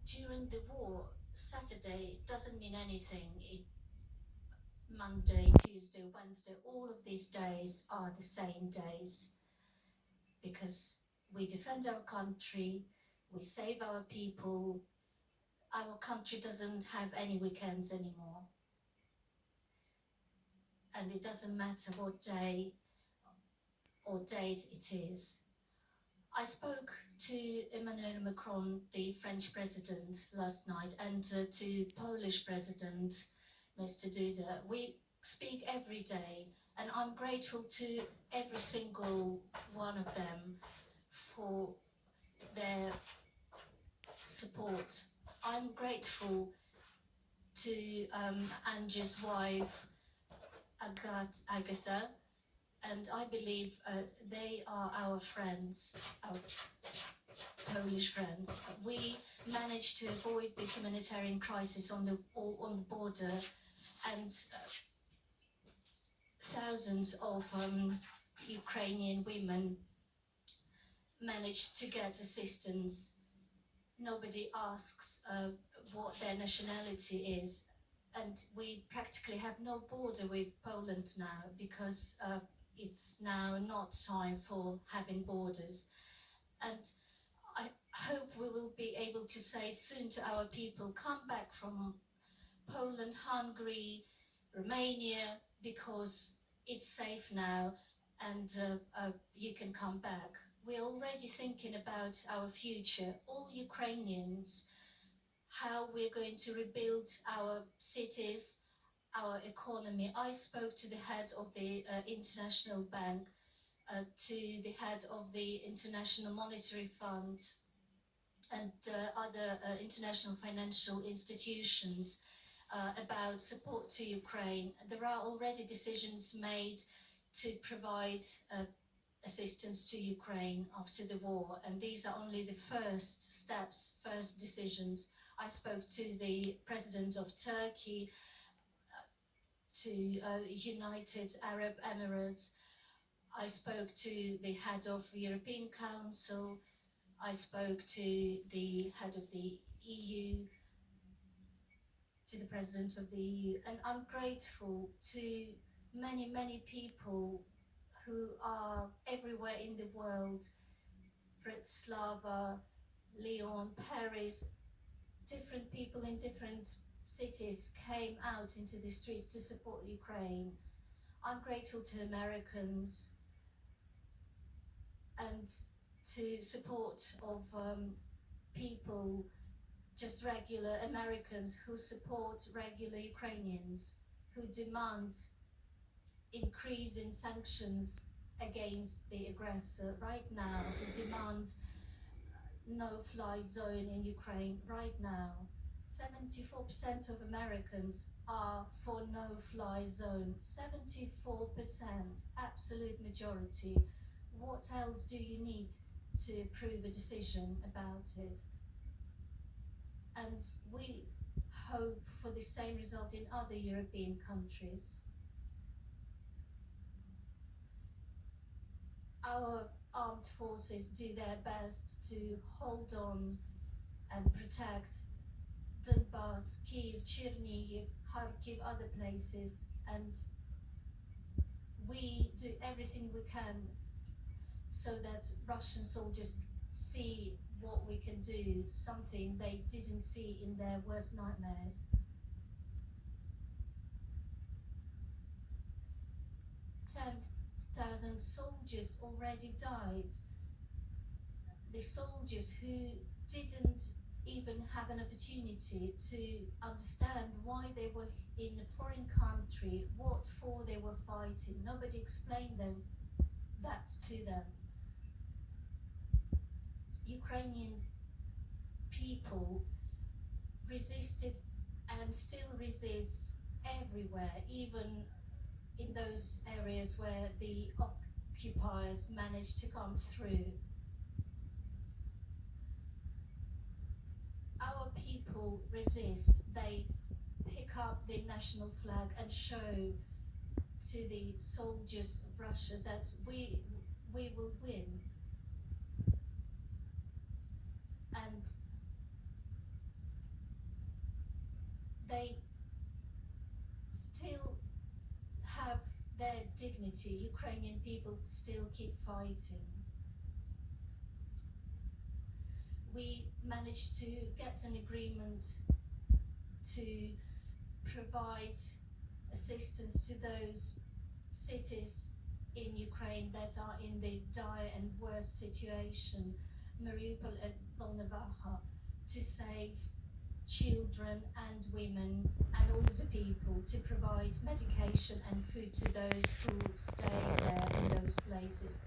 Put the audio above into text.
During the war, Saturday doesn't mean anything. Monday, Tuesday, Wednesday, all of these days are the same days because we defend our country, we save our people. Our country doesn't have any weekends anymore. And it doesn't matter what day or date it is. I spoke to Emmanuel Macron, the French president, last night, and to Polish president, Mr. Duda. We speak every day, and I'm grateful to every single one of them for their support. I'm grateful to Angie's wife, Agatha, and I believe they are our friends, our Polish friends. We managed to avoid the humanitarian crisis on the border, and thousands of Ukrainian women managed to get assistance. Nobody asks what their nationality is, and we practically have no border with Poland now because it's now not time for having borders. And I hope we will be able to say soon to our people, come back from Poland, Hungary, Romania, because it's safe now and you can come back. We're already thinking about our future, all Ukrainians, how we're going to rebuild our cities, our economy. I spoke to the head of the International Bank, to the head of the International Monetary Fund, and other international financial institutions about support to Ukraine. There are already decisions made to provide assistance to Ukraine after the war, and these are only the first steps, first decisions. I spoke to the president of Turkey, to United Arab Emirates. I spoke to the head of the European Council. I spoke to the head of the EU, to the president of the EU, and I'm grateful to many, many people who are everywhere in the world, Bratislava, Lyon, Paris, different people in different cities came out into the streets to support Ukraine. I'm grateful to Americans and to support of people, just regular Americans who support regular Ukrainians, who demand increase in sanctions against the aggressor right now, who demand no-fly zone in Ukraine right now. 74% of Americans are for no-fly zone. 74%, absolute majority. What else do you need to prove a decision about it? And we hope for the same result in other European countries. Our armed forces do their best to hold on and protect Donbass, Kiev, Chernihiv, Kharkiv, other places, and we do everything we can so that Russian soldiers see what we can do, something they didn't see in their worst nightmares. 10,000 soldiers already died. The soldiers who didn't even have an opportunity to understand why they were in a foreign country, what for they were fighting. Nobody explained that to them. Ukrainian people resisted and still resists everywhere, even in those areas where the occupiers managed to come through. Our people resist. They pick up the national flag and show to the soldiers of Russia that we will win. And they still have their dignity. Ukrainian people still keep fighting. We managed to get an agreement to provide assistance to those cities in Ukraine that are in the dire and worst situation, Mariupol and Volnovakha, to save children and women and older people, to provide medication and food to those who stay there in those places.